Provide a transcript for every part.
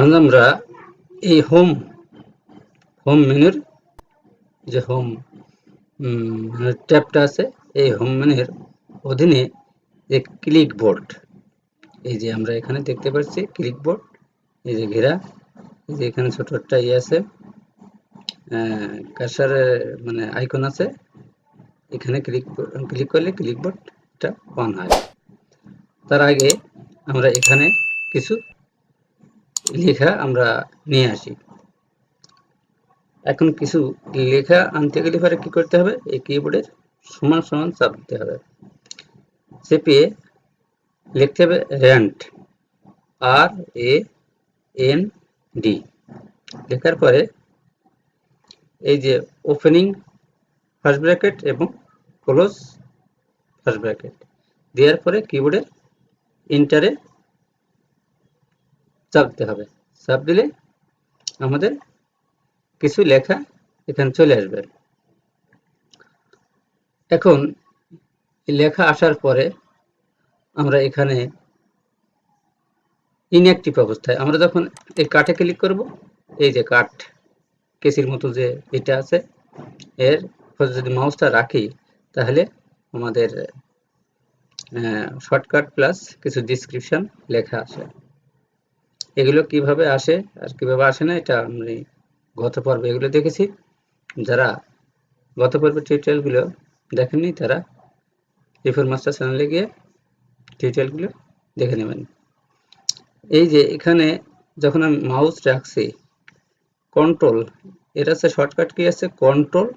এখন আমরা এই হোম মেনুর যে হোম ট্যাবটা আছে, এই হোম মেনুর অধীনে যে ক্লিকবোর্ড, এই যে আমরা এখানে দেখতে পাচ্ছি ক্লিকবোর্ড, এই যে ঘেরা, এই যে এখানে ছোট একটা ইয়ে আছে, কার্সারের মানে আইকন আছে, এখানে ক্লিক করলে ক্লিকবোর্ডটা অন হয়। তার আগে আমরা এখানে কিছু লেখা আমরা নিয়ে আসি। এখন কিছু লেখা আনতে গেলে পরে কি করতে হবে, এই কিবোর্ডের সমান সমান চাপ দিতে হবে, চেপে লিখতে হবে র্যান্ড, RAND। লেখার পরে এই যে ওপেনিং ফার্স্ট ব্র্যাকেট এবং ক্লোজ ফার্স্ট ব্র্যাকেট দেওয়ার পরে কিবোর্ডের এন্টারে চাপ দিতে হবে। চাপ দিলে আমাদের কিছু লেখা এখানে চলে আসবে। এখন লেখা আসার পরে আমরা এখানে ইনঅ্যাক্টিভ অবস্থায়, আমরা যখন এই কাটে ক্লিক করব, এই যে কাট কেসির মতো যে এটা আছে, এর যদি মাউসটা রাখি তাহলে আমাদের শর্টকাট প্লাস কিছু ডিসক্রিপশন লেখা আসে। এগুলো কিভাবে আসে আর কিভাবে আসে না, এটা আমি গত পর্বে এগুলো দেখেছি। যারা গত পর্বের টিউটোরিয়ালগুলো দেখেননি তারা রিফোর মাস্টার চ্যানেলে গিয়ে টিউটোরিয়ালগুলো দেখে নেবেন। এই যে এখানে যখন আমি মাউস রাখছি, কন্ট্রোল, এর আছে শর্টকাট কি আছে, কন্ট্রোল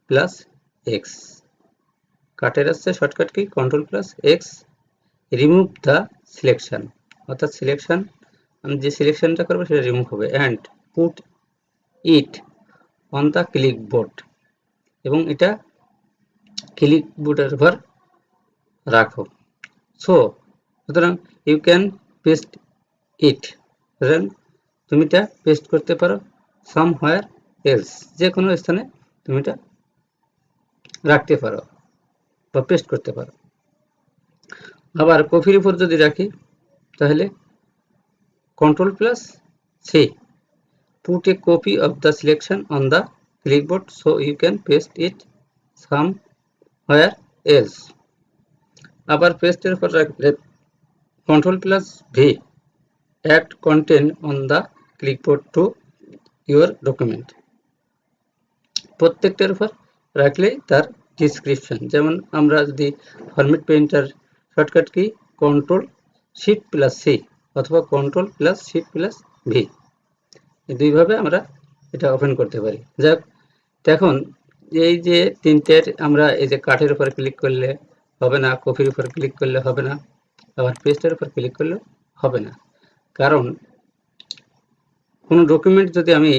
প্লাস এক্স। কাটের আছে শর্টকাট কি, control plus X. Remove the selection, অর্থাৎ সিলেকশন, আমি যে সিলেকশনটা করবো সেটা রিমুভ হবে। And put it on the clipboard, এবং এটা ক্লিকবোর্ডের উপর রাখো। সুতরাং ইউ ক্যান পেস্ট ইট, সুতরাং তুমি এটা পেস্ট করতে পারো সামহোয়ার এলস, যে কোনো স্থানে তুমি এটা রাখতে পারো বা পেস্ট করতে পারো। আবার কপির উপর যদি রাখি তাহলে control plus C, put a copy of the selection on the clipboard so you can paste it somewhere else. আবার পেস্টের উপর রাখলে control plus V, add content on the clipboard to your document. প্রত্যেকটার উপর রাখলেই তার ডিসক্রিপশন, যেমন আমরা যদি ফরম্যাট পেইন্টার শর্টকাট কি কন্ট্রোল শিফট প্লাস সি অথবা control plus shift plus V, এই দুইভাবে আমরা এটা ওপেন করতে পারি। যাক, এখন এই যে তিনটের আমরা এই যে কাঠের উপর ক্লিক করলে হবে না, কপির উপর ক্লিক করলে হবে না, আবার পেস্টের উপর ক্লিক করলে হবে না, কারণ কোনো ডকুমেন্ট যদি আমি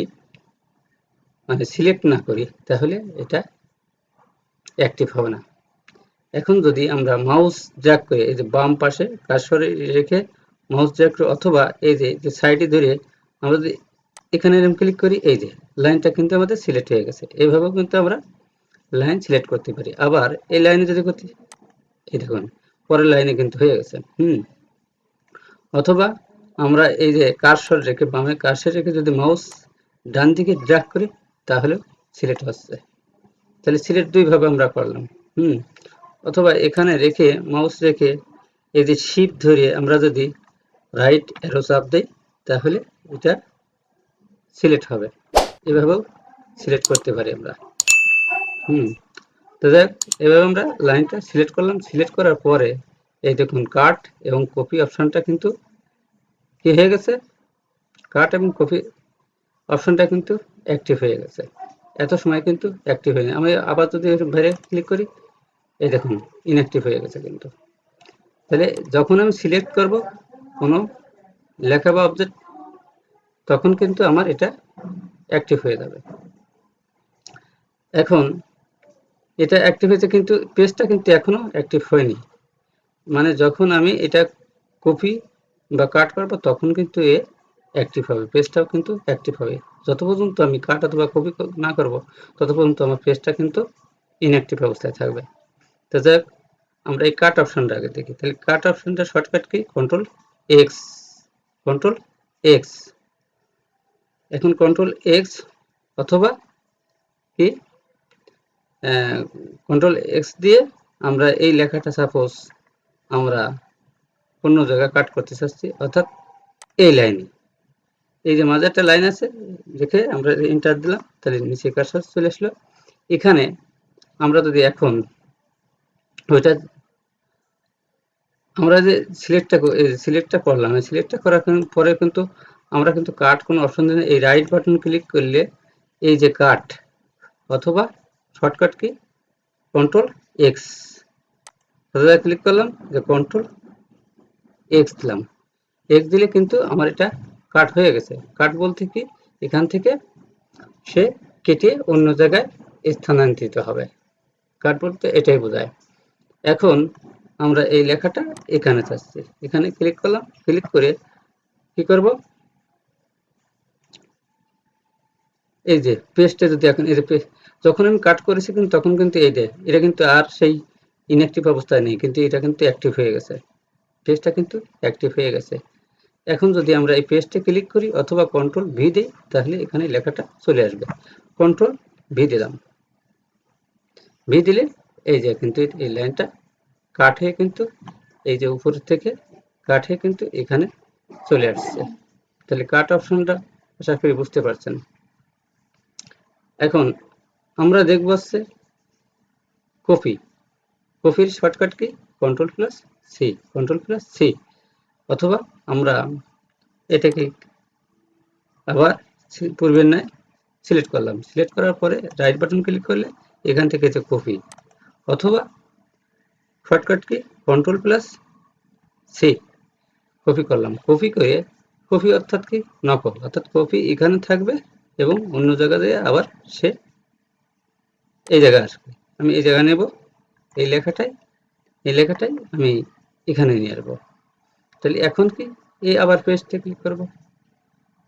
মানে সিলেক্ট না করি তাহলে এটা অ্যাক্টিভ হবে না। এখন যদি আমরা মাউস ড্র্যাগ করে এই যে বাম পাশে কার্সরে রেখে মাউস ড্র্যাগ করে, অথবা এই যে সাইডে ধরে আমরা যদি এখানে এরকম ক্লিক করি, এই যে লাইনটা কিন্তু আমাদের সিলেক্ট হয়ে গেছে। এইভাবেও কিন্তু আমরা লাইন সিলেক্ট করতে পারি। আবার এই লাইনে যদি করতে, এই দেখুন পরের লাইনে কিন্তু হয়ে গেছে। অথবা আমরা এই যে কার্সর রেখে বামে কার্সর রেখে যদি মাউস ডান দিকে ড্র্যাগ করি তাহলেও সিলেক্ট হচ্ছে। তাহলে সিলেক্ট দুইভাবে আমরা করলাম। অথবা এখানে রেখে মাউস রেখে এই যে শিফট ধরে আমরা যদি রাইট অ্যারো চাপ দিই তাহলে এটা সিলেক্ট হবে। এভাবেও সিলেক্ট করতে পারি আমরা। তো দেখ, এভাবে আমরা লাইনটা সিলেক্ট করলাম। সিলেক্ট করার পরে এই দেখুন কাট এবং কপি অপশনটা কিন্তু কি হয়ে গেছে, কাট এবং কপি অপশনটা কিন্তু অ্যাক্টিভ হয়ে গেছে। এত সময় কিন্তু অ্যাক্টিভ হয়নি। আমি আবার যদি বাইরে ক্লিক করি, এই দেখুন ইনঅ্যাক্টিভ হয়ে গেছে কিন্তু। তাহলে যখন আমি সিলেক্ট করব কোনো লেখা বা অবজেক্ট, তখন কিন্তু আমার এটা অ্যাক্টিভ হয়ে যাবে। এখন এটা অ্যাক্টিভ হয়েছে কিন্তু পেজটা কিন্তু এখনো অ্যাক্টিভ হয়নি, মানে যখন আমি এটা কপি বা কাট করব তখন কিন্তু এ অ্যাক্টিভ হবে, পেজটাও কিন্তু অ্যাক্টিভ হবে। যত পর্যন্ত আমি কাট অথবা কপি না করব তত পর্যন্ত আমার পেজটা কিন্তু ইনঅ্যাক্টিভ অবস্থায় থাকবে। তো যাক, আমরা এই কাট অপশনটা আগে দেখি। তাহলে কাট অপশনটা shortcut key, control x, control x. এখন কন্ট্রোল এক্স অথবা কি কন্ট্রোল এক্স দিয়ে আমরা এই লেখাটা সাপোজ আমরা অন্য জায়গায় কাট করতে চাচ্ছি, অর্থাৎ এই লাইনে, এই যে মাঝে একটা লাইন আছে দেখে আমরা এন্টার দিলাম, তাহলে নিচে কার্সর চলে আসলো। এখানে আমরা যদি এখন ওইটা আমরা যে সিলেক্টটা করলাম, সিলেক্টটা করার পরে কিন্তু আমরা কিন্তু কাট কোনো অপশন দিই না। এই রাইট বাটন ক্লিক করলে এই যে কাট অথবা shortcut key control x, click করলাম যে কন্ট্রোল এক্স দিলাম, এক্স দিলে কিন্তু আমার এটা কাট হয়ে গেছে। কাট বলতে কি এখান থেকে সে কেটে অন্য জায়গায় স্থানান্তরিত হবে, কাট বলতে এটাই বোঝায়। এখন আমরা এই লেখাটা এখানে চাচ্ছি, এখানে ক্লিক করলাম, ক্লিক করে কি করব, এই যে পেস্টে যদি এখন এই যে যখন আমি কাট করেছি কিন্তু তখন কিন্তু এটা কিন্তু আর সেই ইনঅ্যাক্টিভ অবস্থায় নেই, কিন্তু এটা কিন্তু অ্যাক্টিভ হয়ে গেছে, পেজটা কিন্তু অ্যাক্টিভ হয়ে গেছে। এখন যদি আমরা এই পেজটা ক্লিক করি অথবা কন্ট্রোল ভি দিই, তাহলে এখানে লেখাটা চলে আসবে। কন্ট্রোল ভি দিলাম, ভি দিলে এই যে কিন্তু এই লাইনটা কাট হয়ে কিন্তু এই যে উপর থেকে কাট হয়ে কিন্তু এখানে চলে আসছে। তাহলে কাট অপশনটা আশা করি বুঝতে পারছেন। এখন আমরা দেখব হচ্ছে কপি, কপির শর্টকাট কি control plus C, control plus C, অথবা আমরা এটাকে আবার পূর্বের ন্যায় সিলেক্ট করলাম, সিলেক্ট করার পরে রাইট বাটন ক্লিক করলে এখান থেকে যে কপি, অথবা shortcut key control plus C, copy করলাম, কপি করে কপি অর্থাৎ কি নকল, অর্থাৎ কপি এখানে থাকবে এবং অন্য জায়গা দিয়ে আবার সে এই জায়গায় আসবে। আমি এই জায়গা নেব, এই লেখাটাই আমি এখানে নিয়ে আসবো। তাহলে এখন কি এই আবার পেজটা ক্লিক করব,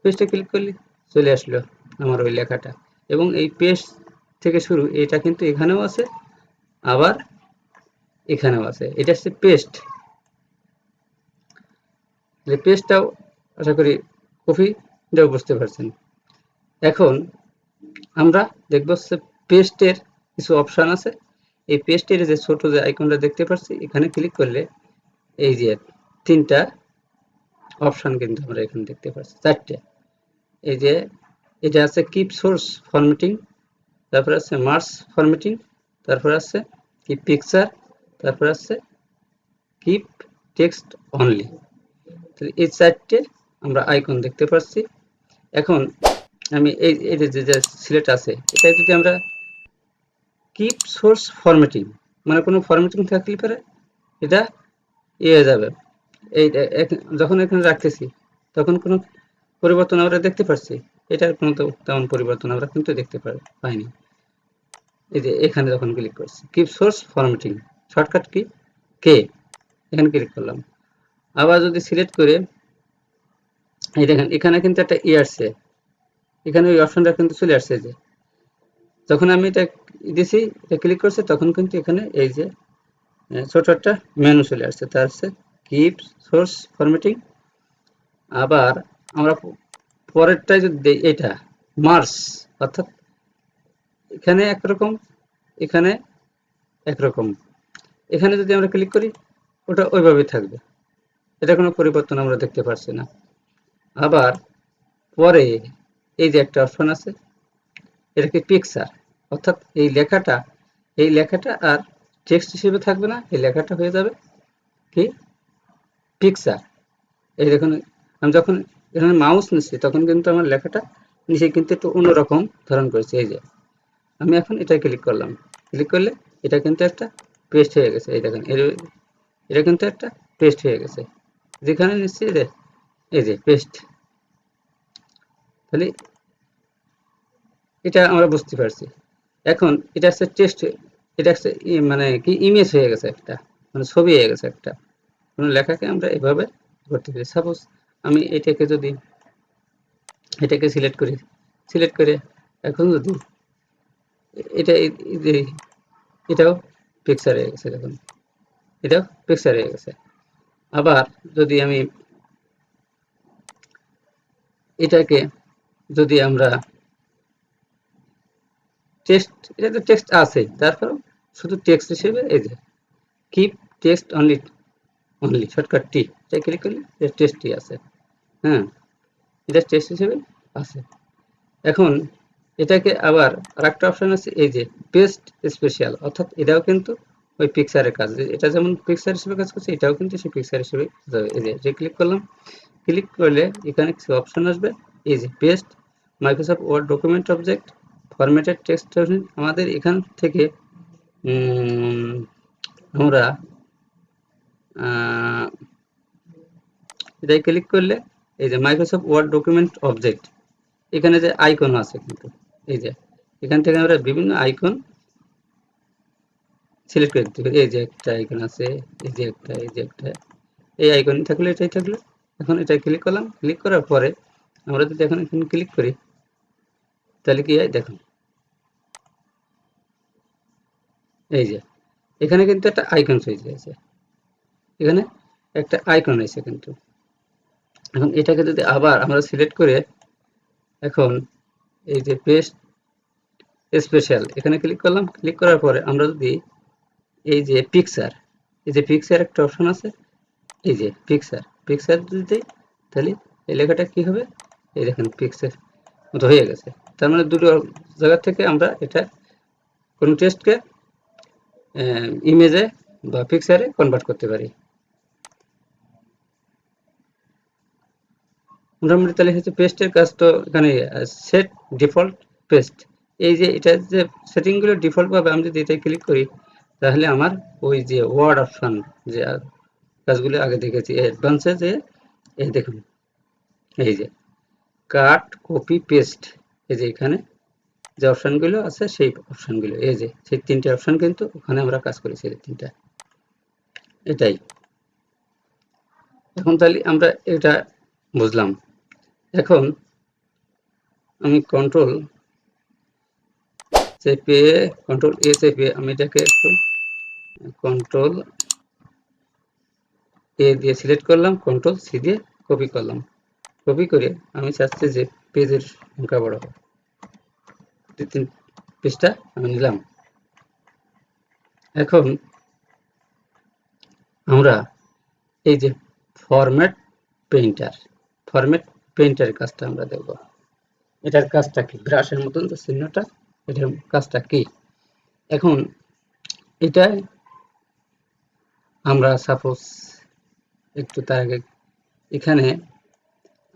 পেজটা ক্লিক করলে চলে আসলো আমার ওই লেখাটা, এবং এই পেজ থেকে শুরু এটা কিন্তু এখানেও আছে আবার এখানেও আছে, এটা হচ্ছে পেস্ট। পেজটাও আশা করি কপিটাও বুঝতে পারছেন। এখন আমরা দেখব হচ্ছে পেস্টের কিছু অপশান আছে, এই পেস্টের যে ছোট যে আইকনটা দেখতে পাচ্ছি এখানে ক্লিক করলে এই যে তিনটা অপশান কিন্তু আমরা এখানে দেখতে পাচ্ছি, চারটে। এই যে এটা আছে কিপ সোর্স ফরম্যাটিং, তারপর আছে মার্জ ফরম্যাটিং, তারপর আছে কিপ পিকচার, তারপর আছে কিপ টেক্সট অনলি। তাহলে এই চারটে আমরা আইকন দেখতে পাচ্ছি। এখন আমি এই যে সিলেক্ট আছে এটা যদি আমরা কিপ সোর্স ফরম্যাটিং, মানে কোনো ফরম্যাটিং থাকলে পরে এটা হয়ে যাবে, এই যখন এখানে রাখতেছি তখন কোনো পরিবর্তন আমরা দেখতে পাচ্ছি, এটার কোনো তেমন পরিবর্তন আমরা কিন্তু দেখতে পাইনি। এই যে এখানে যখন ক্লিক করছি keep source formatting, shortcut key কে, এখানে ক্লিক করলাম। আবার যদি সিলেক্ট করে এই দেখেন এখানে কিন্তু একটা আসছে, এখানে ওই অপশনটা কিন্তু চলে আসছে, যে যখন আমি এটা দিছি এটা ক্লিক করছি তখন কিন্তু এখানে এই যে ছোট একটা মেনু চলে আসছে, তার হচ্ছে কিপ সোর্স ফরম্যাটিং। আবার আমরা পরেরটাই যদি দেই এটা মার্জ, অর্থাৎ এখানে একরকম এখানে একরকম, এখানে যদি আমরা ক্লিক করি ওটা ওইভাবে থাকবে, এটা কোনো পরিবর্তন আমরা দেখতে পাচ্ছি না। আবার পরে এই যে একটা অপশন আছে এটাকে পিকচার, অর্থাৎ এই লেখাটা আর টেক্সট হিসেবে থাকবে না, এই লেখাটা হয়ে যাবে কি পিকচার। এই দেখুন আমি যখন এখানে মাউস নিচ্ছি তখন কিন্তু আমার লেখাটা নিচে কিন্তু একটু অন্যরকম ধারণ করেছে। এই যে আমি এখন এটা ক্লিক করলাম, ক্লিক করলে এটা কিন্তু একটা পেস্ট হয়ে গেছে, এই দেখেন এটা কিন্তু একটা পেস্ট হয়ে গেছে, যেখানে নিচ্ছি এই যে পেস্ট। তাহলে এটা আমরা বুঝতে পারছি। এখন এটা হচ্ছে টেক্সট, এটা হচ্ছে মানে কি ইমেজ হয়ে গেছে একটা, মানে ছবি হয়ে গেছে একটা, কোনো লেখাকে আমরা এভাবে করতে পারি। সাপোজ আমি এটাকে সিলেক্ট করি, সিলেক্ট করে এখন যদি এটা এটাও পিকচার হয়ে গেছে, দেখুন এটাও পিকচার হয়ে গেছে। আবার যদি আমি এটাকে যদি আমরা টেক্সট, এটা তো টেক্সট আছে, তারপর শুধু টেক্সট হিসেবে এই যে কিপ টেক্সট অনলি শর্টকাট টি, এটা ক্লিক করলে টেক্সটই আছে। হ্যাঁ, এটা টেক্সট হিসেবে আছে। এখন এটাকে আবার আরেকটা অপশন আছে, এই যে পেস্ট স্পেশাল, অর্থাৎ এটাও কিন্তু ওই পিকচারের কাজ, এটা যেমন পিকচার হিসেবে কাজ করছে, এটাও কিন্তু সেই পিকচার হিসেবে যাবে। এই যে ক্লিক করলাম, ক্লিক করলে এখানে কিছু অপশন আসবে, এই যে paste Microsoft Word document object formatted text. আমাদের এখান থেকে আমরা এটাই ক্লিক করলে এই যে মাইক্রোসফট ওয়ার্ড ডকুমেন্ট অবজেক্ট, এখানে যে আইকন আছে কিন্তু এই যে এখান থেকে আমরা বিভিন্ন আইকন সিলেক্ট করে দিতে পারি। এই যে একটা আইকন আছে, এই যে একটা, এই যে একটা, এই আইকন থাকলে এটাই থাকলো। এখন এটাই ক্লিক করলাম, ক্লিক করার পরে আমরা যদি এখন এখানে ক্লিক করি তাহলে কি হয় দেখুন, এই যে এখানে কিন্তু একটা আইকন হয়ে আছে, এখানে একটা আইকন আছে কিন্তু। এখন এটাকে যদি আবার আমরা সিলেক্ট করে এখন এই যে পেস্ট স্পেশাল এখানে ক্লিক করলাম, ক্লিক করার পরে আমরা যদি এই যে পিকচার, এই যে পিকচার একটা অপশন আছে, এই যে পিকচার যদি দিই তাহলে এই লেখাটা কি হবে, এই দেখেন পিকচার মতো হয়ে গেছে। তার মানে দুটো জায়গা থেকে আমরা এটা কোন টেক্সটকে ইমেজে বা পিকচারে কনভার্ট করতে পারি। মোটামুটি তাহলে হচ্ছে পেস্টের কাজ তো এখানে সেট ডিফল্ট পেস্ট, এই যে এটা যে সেটিংগুলো ডিফল্ট ভাবে আমি যদি এটা ক্লিক করি তাহলে আমার ওই যে ওয়ার্ড অপশন যে কাজগুলো আগে দেখেছি অ্যাডভান্সে, যে এই দেখুন এই যে কাট কপি পেস্ট, এই যে এখানে যে অপশনগুলো আছে সেই অপশনগুলো, এই যে সেই তিনটে অপশন কিন্তু ওখানে আমরা কাজ করেছি এই তিনটা। এটাই এখন তাহলে আমরা এটা বুঝলাম। এখন আমি কন্ট্রোল চেপে কন্ট্রোল এ চেপে আমি এটাকে একটু কন্ট্রোল এ দিয়ে সিলেক্ট করলাম, কন্ট্রোল সি দিয়ে কপি করলাম। কপি করে আমি চাচ্ছি যে পেজের সংখ্যা বড় হবে, 2-3 পৃষ্ঠা আমি নিলাম। এখন আমরা এই যে ফরম্যাট পেইন্টারের কাজটা আমরা দেখব। এটার কাজটা কি, ব্রাশের মতন যে চিহ্নটা, এটার কাজটা কি। এখন এটা আমরা সাপোজ একটু তার আগে এখানে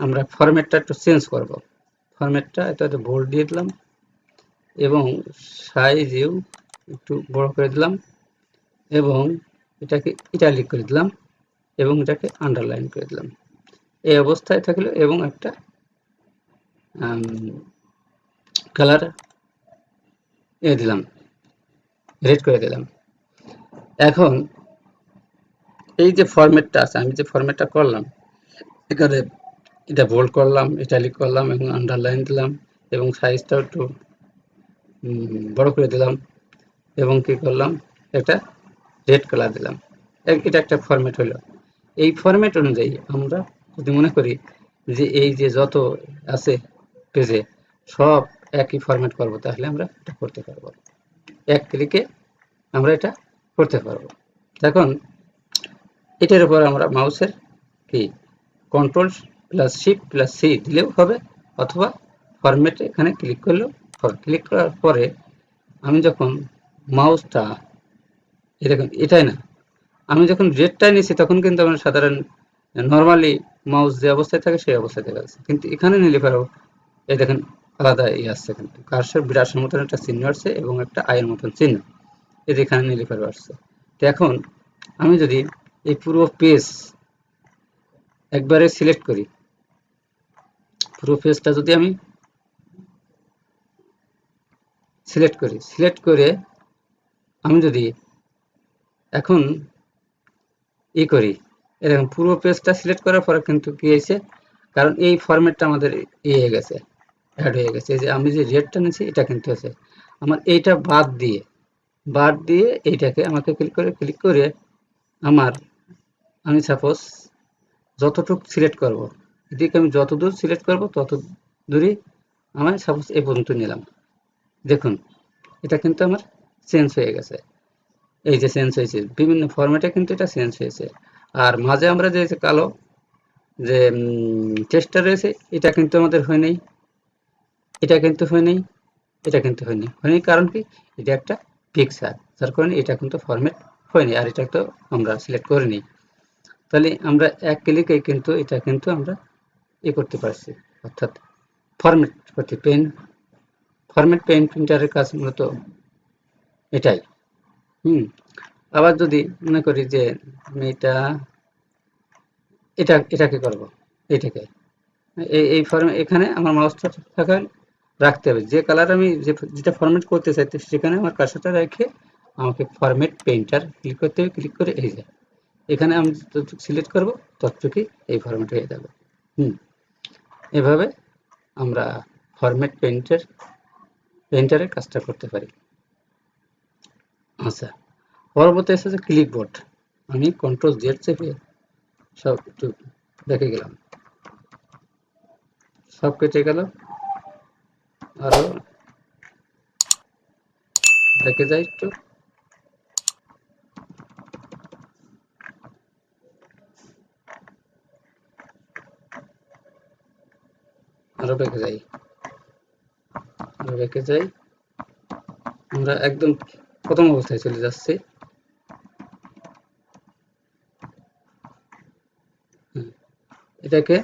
আমরা ফরম্যাটটা একটু চেঞ্জ করব। ফরম্যাটটা এটা বোল্ড দিয়ে দিলাম এবং সাইজেও একটু বড় করে দিলাম এবং এটাকে ইটালিক করে দিলাম এবং এটাকে আন্ডারলাইন করে দিলাম এই অবস্থায় থাকলো, এবং একটা কালার দিলাম, রেড করে দিলাম। এখন এই যে ফরম্যাটটা আছে, আমি যে ফরম্যাটটা করলাম এখানে এটা বোল্ড করলাম, ইটালিক করলাম এবং আন্ডারলাইন দিলাম এবং সাইজটাও একটু বড় করে দিলাম এবং কি করলাম একটা রেড কালার দিলাম। এটা একটা ফরম্যাট হলো। এই ফরম্যাট অনুযায়ী আমরা যদি মনে করি যে এই যে যত আছে পেজে সব একই ফরম্যাট করব, তাহলে আমরা এটা করতে পারবো, এক ক্লিকে আমরা এটা করতে পারবো। এখন এটার উপর আমরা মাউসের কি control plus shift plus C দিলেও হবে, অথবা ফরম্যাটে এখানে ক্লিক করলেও হবে। ক্লিক করার পরে আমি যখন মাউসটা দেখুন এটাই না, আমি যখন রেডটাই নিয়েছি তখন কিন্তু আমার সাধারণ নর্মালি মাউস যে অবস্থায় থাকে সেই অবস্থায় দেখা যাচ্ছে, কিন্তু এখানে নিলে পারো এই দেখেন আলাদা আসছে, কিন্তু কার্সর বিরাশের মতন একটা চিহ্ন আসছে এবং একটা আয়ের মতন চিহ্ন এই যে এখানে নিলে পারো আসছে। তো এখন আমি যদি এই পুরো পেজ একবারে সিলেক্ট করি, পুরো পেজটা যদি আমি সিলেক্ট করে আমি যদি এখন করি, এরকম পুরো পেজটা সিলেক্ট করার পরে কিন্তু কি হয়েছে, কারণ এই ফরম্যাটটা আমাদের হয়ে গেছে, অ্যাড হয়ে গেছে। যে আমি যে রেডটা নিয়েছি এটা কিন্তু আছে আমার, এইটা বাদ দিয়ে এইটাকে আমাকে ক্লিক করে আমি সাপোজ যতটুকু সিলেক্ট করব, এদিকে আমি যত দূর সিলেক্ট করব তত দূরই আমি সাপোজ এই পর্যন্ত নিলাম, দেখুন এটা কিন্তু আমার চেঞ্জ হয়ে গেছে। এই যে চেঞ্জ হয়েছে, বিভিন্ন ফরম্যাটে কিন্তু এটা চেঞ্জ হয়েছে। আর মাঝে আমরা যে কালো যে টেক্সটটা রয়েছে, এটা কিন্তু আমাদের হয় নাই, এটা কিন্তু হয় নাই, এটা কিন্তু হয়নি। হয়নি কারণ কি? এটা একটা পিকচার, যার কারণে এটা কিন্তু ফরম্যাট হয়নি, আর এটা তো আমরা সিলেক্ট করিনি। তাহলে আমরা এক ক্লিকে কিন্তু এটা কিন্তু আমরা করতে পারছি, অর্থাৎ ফরম্যাট করতে। ফরম্যাট পেন প্রিন্টারের কাজ মূলত এটাই। আবার যদি মনে করি যে আমি এটাকে করব, এটাকে এই ফর্মে এখানে আমার মাউসটা থাকা রাখতে হবে। যে কালার আমি যেটা ফরম্যাট করতে চাই সেখানে আমার কার্সারটা রেখে আমাকে ফরম্যাট পেইন্টার ক্লিক করতে হবে। ক্লিক করে এই যে এখানে আমি যতটুকু সিলেক্ট করব ততটুকুই এই ফরম্যাট হয়ে যাবে। এভাবে আমরা ফরম্যাট পেইন্টারের কাজটা করতে পারি। আচ্ছা, পরবর্তী আছে যে ক্লিকবোর্ড। আমি কন্ট্রোল জেড চেপে সব একটু দেখে গেলাম, সব কেটে গেল। আরো দেখে যাই একটু, আরো দেখে যাই, আরো দেখে যাই। আমরা একদম প্রথম অবস্থায় চলে যাচ্ছি। এটাকে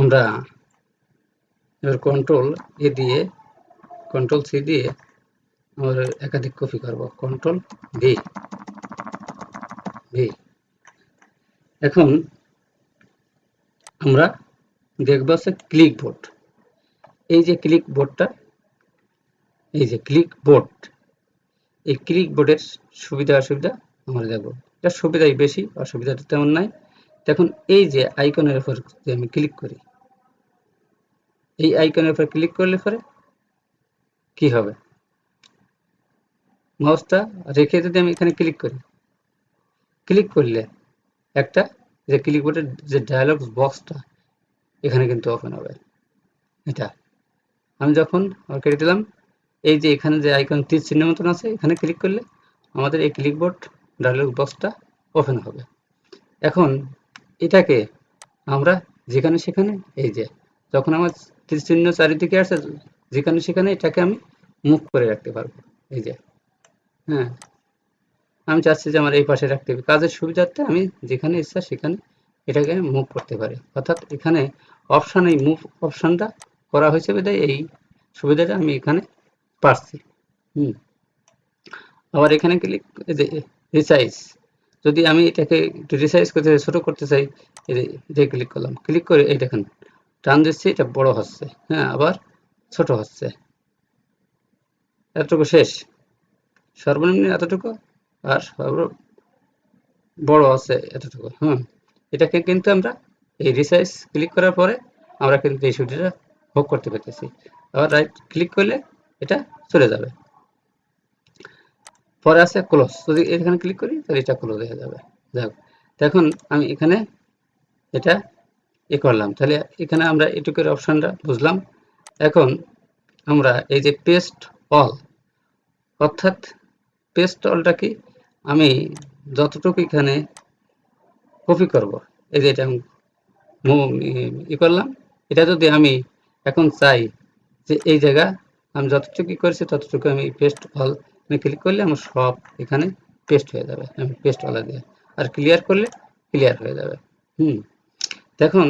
আমরা এবার কন্ট্রোল এ দিয়ে, কন্ট্রোল সি দিয়ে আমরা একাধিক কপি করব। Control V, V. এখন আমরা দেখব হচ্ছে ক্লিকবোর্ড। এই যে ক্লিকবোর্ডটা, এই যে ক্লিকবোর্ড, এই ক্লিকবোর্ডের সুবিধা অসুবিধা আমরা দেখব। এটার সুবিধাই বেশি, অসুবিধাটা তেমন নাই। দেখুন এই যে আইকনের উপর যদি আমি ক্লিক করি, এই আইকনের উপর ক্লিক করলে পরে কি হবে? মাউসটা রেখে যদি আমি এখানে ক্লিক করি, ক্লিক করলে একটা যে ক্লিকবোর্ডের যে ডায়ালগ বক্সটা এখানে কিন্তু ওপেন হবে। এটা আমি যখন কেটে দিলাম, এই যে এখানে যে আইকন তীর চিহ্ন মতন আছে, এখানে ক্লিক করলে আমাদের এই ক্লিকবোর্ড ডায়ালগ বক্সটা ওপেন হবে। এখন এটাকে আমরা যেখানে সেখানে, এই যে যখন আমার তীর চিহ্ন চারিদিকে আসে, যেখানে সেখানে এটাকে আমি মুভ করে রাখতে পারবো। এই যে হ্যাঁ, আমি চাচ্ছি যে আমার এই পাশে রাখতে হবে, কাজের সুবিধার্থে আমি যেখানে ইচ্ছা সেখানে এটাকে মুভ করতে পারি। অর্থাৎ এখানে অপশান, এই মুভ অপশানটা করা হয়েছে বিধায় এই সুবিধাটা আমি এখানে পাচ্ছি। আবার এখানে ক্লিক, রিসাইজ, যদি আমি এটাকে একটু রিসাইজ করতে চাই, ছোটো করতে চাই, এই ক্লিক করলাম, ক্লিক করে এই দেখেন টান দিচ্ছি, এটা বড় হচ্ছে, হ্যাঁ আবার ছোট হচ্ছে। এতটুকু শেষ, সর্বনিম্ন এতটুকু, আর বড় আছে এতটুকু। এটাকে কিন্তু আমরা এই রিসাইজ ক্লিক করার পরে আমরা কিন্তু এই সুবিধাটা ভোগ করতে পেরেছি। আবার রাইট ক্লিক করলে এটা চলে যাবে। পরে আছে ক্লোজ, যদি এখানে ক্লিক করি তাহলে এটা ক্লোজ হয়ে যাবে। যাক, এখন আমি এখানে এটা করলাম, তাহলে এখানে আমরা এটুকুর অপশানটা বুঝলাম। এখন আমরা এই যে পেস্ট অল, অর্থাৎ পেস্ট অলটা কি, আমি যতটুকু এখানে কপি করব, এই যে এটা করলাম, এটা যদি আমি এখন চাই যে এই জায়গা আমি যতটুকু করেছি ততটুকু আমি পেস্ট অল ক্লিক করলে আমার সব এখানে পেস্ট হয়ে যাবে। আমি পেস্ট অল দিয়ে আর ক্লিয়ার করলে ক্লিয়ার হয়ে যাবে। দেখুন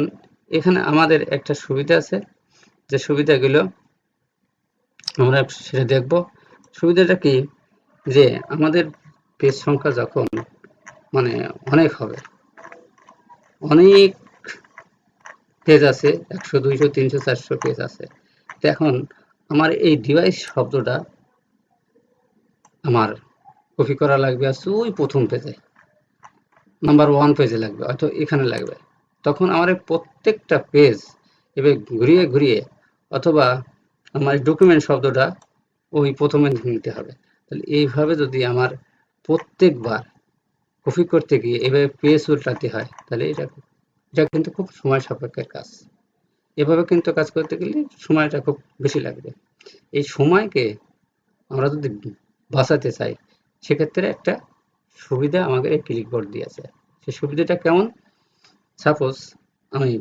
এখানে আমাদের একটা সুবিধা আছে, যে সুবিধাগুলো আমরা সেটা দেখব। সুবিধাটা কি, যে আমাদের পেজ সংখ্যা যখন মানে অনেক হবে, অনেক পেজ আছে, 100, 200, 300, 400 পেজ আছে, এখন আমার এই ডিভাইস শব্দটা আমার কপি করা লাগবে আছে ওই প্রথম পেজে, নাম্বার 1 পেজে লাগবে, হয়তো এখানে লাগবে। তখন আমার প্রত্যেকটা পেজ এবার ঘুরিয়ে ঘুরিয়ে, অথবা আমার ডকুমেন্ট শব্দটা ওই প্রথমে নিতে হবে। তাহলে এইভাবে যদি আমার প্রত্যেকবার কপি করতে গিয়ে এভাবে পেজ উল্টাতে হয়, তাহলে এটা কিন্তু খুব সময় সাপেক্ষের কাজ। এভাবে কিন্তু কাজ করতে গেলে সময়টা খুব বেশি লাগবে। এই সময়কে আমরা যদি বাঁচাতে চাই, সেক্ষেত্রে একটা সুবিধা আমাদের এই ক্লিকবোর্ড দিয়েছে। সেই সুবিধাটা কেমন? সাপোজ আমি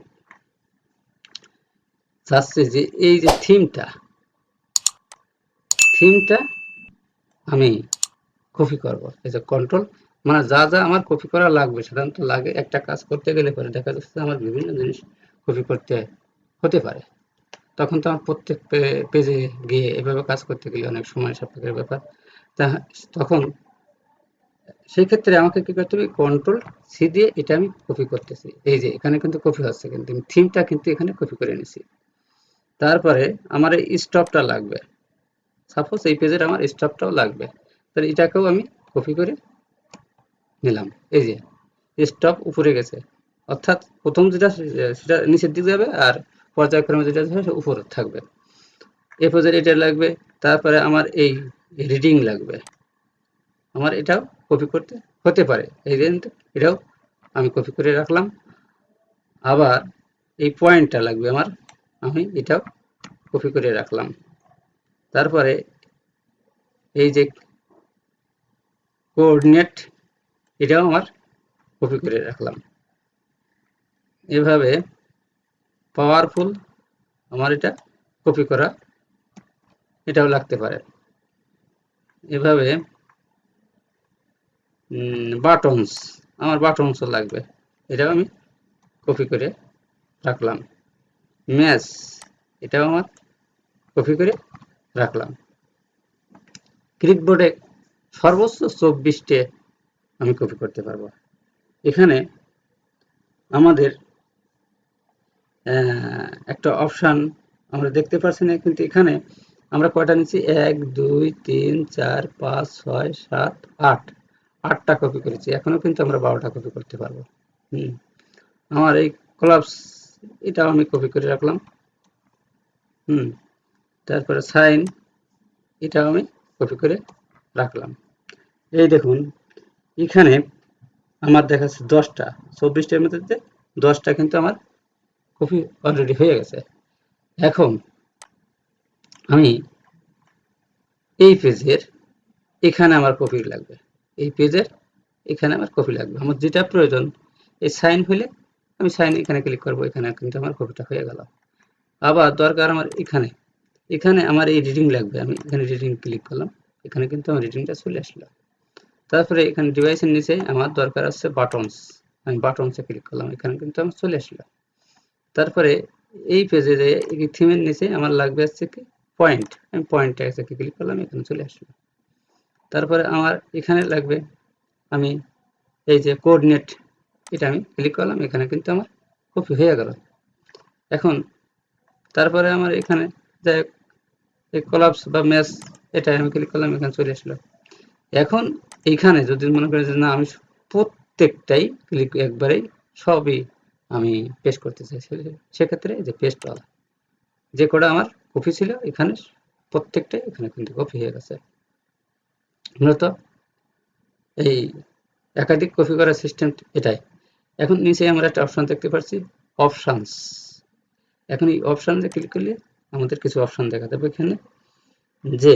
চাচ্ছি যে এই যে থিমটা আমি কপি করব। এই যে কন্ট্রোল, মানে যা যা আমার কপি করা লাগবে, সাধারণত লাগে একটা কাজ করতে গেলে পরে দেখা যাচ্ছে আমার বিভিন্ন জিনিস কপি করতে হতে পারে। তখন তো আমার প্রত্যেক পেজে গিয়ে এভাবে কাজ করতে গেলে অনেক সময় সাপেক্ষের ব্যাপার। তা তখন সেই ক্ষেত্রে আমাকে কি করতে হবে? কন্ট্রোল সি দিয়ে এটা আমি কপি করতেছি। এই যে এখানে কিন্তু কপি হচ্ছে, কিন্তু থিমটা কিন্তু এখানে কপি করে নিছি। তারপরে আমার এই স্টপটা লাগবে। সাপোজ এই পেজের আমার স্টপটাও লাগবে, তাহলে এটাকেও আমি কপি করে নিলাম। এই যে স্টপ উপরে গেছে, অর্থাৎ প্রথম যেটা সেটা নিচের দিকে যাবে, আর পর্যায়ক্রমে যেটা যাবে সেটা উপরে থাকবে। এই পেজের এটা লাগবে। তারপরে আমার এই রিডিং লাগবে, আমার এটাও কপি করতে হতে পারে। এই যে এটাও আমি কপি করে রাখলাম। আবার এই পয়েন্টটা লাগবে আমার, আমি এটাও কপি করে রাখলাম। তারপরে এই যে কোঅর্ডিনেট, এটাও আমার কপি করে রাখলাম। এভাবে পাওয়ারফুল আমার এটা কপি করা, এটাও লাগতে পারে। এভাবে বাটনস, আমার বাটনসও লাগবে, এটাও আমি কপি করে রাখলাম। ম্যাচ, এটাও আমার কপি করে রাখলাম। ক্লিপবোর্ডে সর্বোচ্চ 24টে আমি কপি করতে পারবো। এখানে আমাদের একটা অপশান আমরা দেখতে পাচ্ছি না, কিন্তু এখানে আমরা কয়টা নিচ্ছি? 1 2 3 4 5 6 7 8, 8টা কপি করেছি। এখনো কিন্তু আমরা 12টা কপি করতে পারবো। আমার এই কলাপস, এটাও আমি কপি করে রাখলাম। তারপরে সাইন, এটাও আমি কপি করে রাখলাম। এই দেখুন এখানে আমার দেখাচ্ছে 10টা, 24টার মধ্যে 10টা কিন্তু আমার কপি অলরেডি হয়ে গেছে। এখন আমি এই পেজের এখানে আমার কপি লাগবে, এই পেজের এখানে আমার কপি লাগবে। আমার যেটা প্রয়োজন, এই সাইন হলে আমি সাইন এখানে ক্লিক করব, এখানে কিন্তু আমার কপিটা হয়ে গেল। আবার দরকার আমার এখানে, এখানে আমার এই রিডিং লাগবে, আমি এখানে রিডিং ক্লিক করলাম, এখানে কিন্তু আমার রিডিংটা চলে আসলো। তারপরে এখানে ডিভাইসের নিচে আমার দরকার আছে বাটনস, আমি বাটনসে ক্লিক করলাম, এখানে কিন্তু আমার চলে আসলো। তারপরে এই পেজে যে থিমের নিচে আমার লাগবে হচ্ছে কি পয়েন্ট, আমি পয়েন্টটা এসে ক্লিক করলাম, এখানে চলে আসলো। তারপরে আমার এখানে লাগবে, আমি এই যে কোঅর্ডিনেট, এটা আমি ক্লিক করলাম, এখানে কিন্তু আমার কপি হয়ে গেল। এখন তারপরে আমার এখানে যে এই কলাপস বা ম্যাচ, এটা আমি ক্লিক করলাম, এখানে চলে আসলো। এখন এইখানে যদি মনে করেন যে না আমি প্রত্যেকটাই ক্লিক একবারেই সবই আমি পেস্ট করতে চাই, সেক্ষেত্রে যে পেস্ট অল, যে কটা আমার কপি ছিল এখানে প্রত্যেকটাই এখানে কিন্তু কপি হয়ে গেছে। মূলত এই একাধিক কপি করার সিস্টেম এটাই। এখন নিচে আমরা একটা অপশন দেখতে পাচ্ছি, অপশানস। এখন এই অপশানে ক্লিক করলে আমাদের কিছু অপশন দেখা যাবে এখানে, যে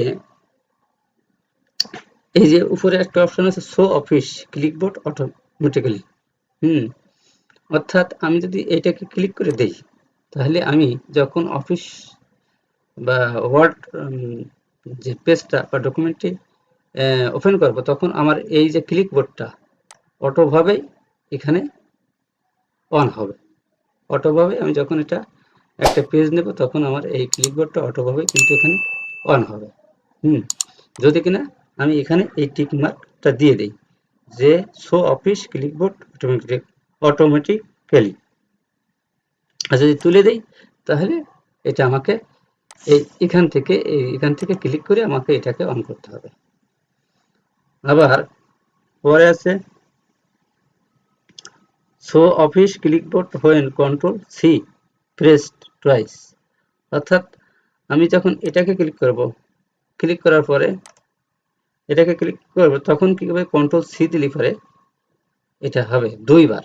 এই যে উপরে একটা অপশন আছে শো অফিস ক্লিকবোর্ড অটোমেটিক্যালি। অর্থাৎ আমি যদি এটাকে ক্লিক করে দেই, তাহলে আমি যখন অফিস বা ওয়ার্ড যে পেজটা বা ডকুমেন্টটি ওপেন করব, তখন আমার এই যে ক্লিকবোর্ডটা অটোভাবেই এখানে অন হবে। অটোভাবে আমি যখন এটা একটা পেজ নেব, তখন আমার এই ক্লিকবোর্ডটা অটোভাবে কিন্তু এখানে অন হবে। যদি কিনা আমি এখানে এই টিক মার্কটা দিয়ে দিই যে শো অফিস ক্লিকবোর্ড অটোমেটিক্যালি, আর যদি তুলে দেই তাহলে এটা আমাকে এখান থেকে ক্লিক করে আমাকে এটাকে অন করতে হবে। আবার পরে আছে show Office clipboard when control C pressed twice, অর্থাৎ আমি যখন এটাকে ক্লিক করব, ক্লিক করার পরে এটাকে ক্লিক করব, তখন কি হবে, কন্ট্রোল সি দিলে পরে এটা হবে 2বার,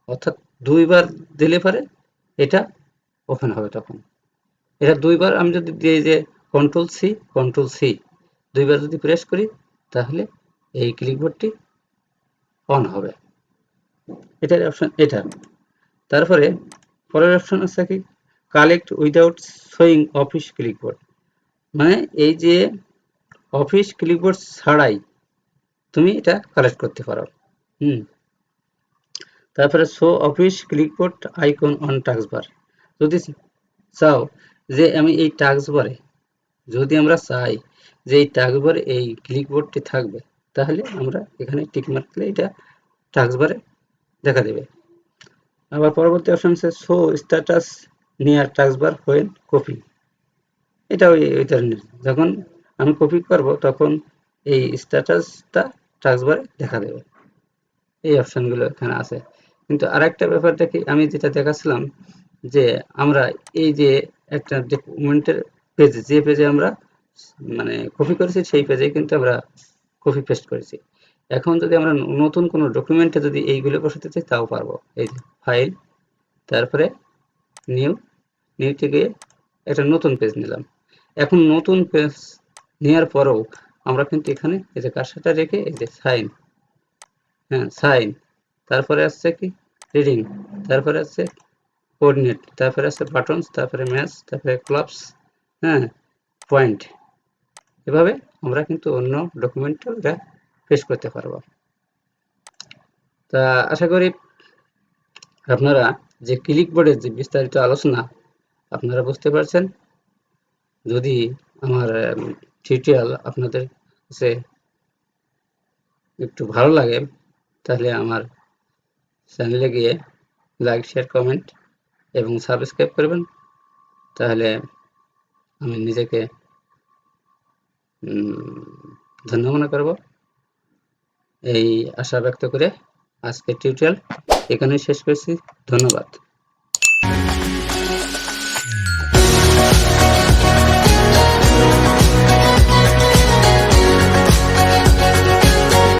অর্থাৎ 2বার দিলে পরে এটা ওপেন হবে তখন। এটা দুইবার আমি যদি দিই যে কন্ট্রোল সি দুইবার যদি প্রেস করি তাহলে এই ক্লিকবোর্ডটি অন হবে। এটার অপশন এটা। তারপরে পরের অপশন আছে কি কালেক্ট উইদাউট শোয়িং অফিস ক্লিকবোর্ড, মানে এই যে অফিস ক্লিকবোর্ড ছাড়াই তুমি এটা কালেক্ট করতে পারো। তারপরে show Office clipboard icon on taskbar, যদি চাও যে আমি এই টাস্কবারে যদি আমরা চাই যে এই টাস্কবারে এই ক্লিকবোর্ডটি থাকবে তাহলে আমরা এখানে টিক মারলে এটা টাস্কবারে দেখা দেবে। আবার পরবর্তী অপশন আছে show status near taskbar when copy, এটা ওই ধরনের যখন আমি কপি করব তখন এই স্ট্যাটাসটা টাস্কবারে দেখা দেবে। এই অপশনগুলো এখানে আছে। কিন্তু আরেকটা ব্যাপারটা কি আমি যেটা দেখাচ্ছিলাম যে আমরা এই যে একটা ডকুমেন্টের পেজে যে পেজে আমরা মানে কপি করেছি সেই পেজে কিন্তু আমরা কপি পেস্ট করেছি। এখন যদি আমরা নতুন কোনো ডকুমেন্টে যদি এইগুলো বসাতে চাই তাও পারবো। এই যে ফাইল, তারপরে নিউ থেকে একটা নতুন পেজ নিলাম। এখন নতুন পেজ নেওয়ার পরেও আমরা কিন্তু এখানে এই যে কার্সারটা রেখে এই যে সাইন, তারপরে আসছে কি রিডিং, তারপরে আছে কোঅর্ডিনেট, তারপরে আছে বাটনস, তারপরে ম্যাচ, তারপরে ক্লাবস, পয়েন্ট। এভাবে আমরা কিন্তু অন্য ডকুমেন্টও এটা পেস্ট করতে পারবো। তা আশা করি আপনারা যে ক্লিকবোর্ডের যে বিস্তারিত আলোচনা আপনারা বুঝতে পারছেন। যদি আমার টিউটোরিয়াল আপনাদের কাছে একটু ভালো লাগে তাহলে আমার চ্যানেলে গিয়ে লাইক, শেয়ার, কমেন্ট এবং সাবস্ক্রাইব করবেন। তাহলে আমি নিজেকে ধন্য মনে করব। এই আশা ব্যক্ত করে আজকের টিউটোরিয়াল এখানেই শেষ করছি। ধন্যবাদ।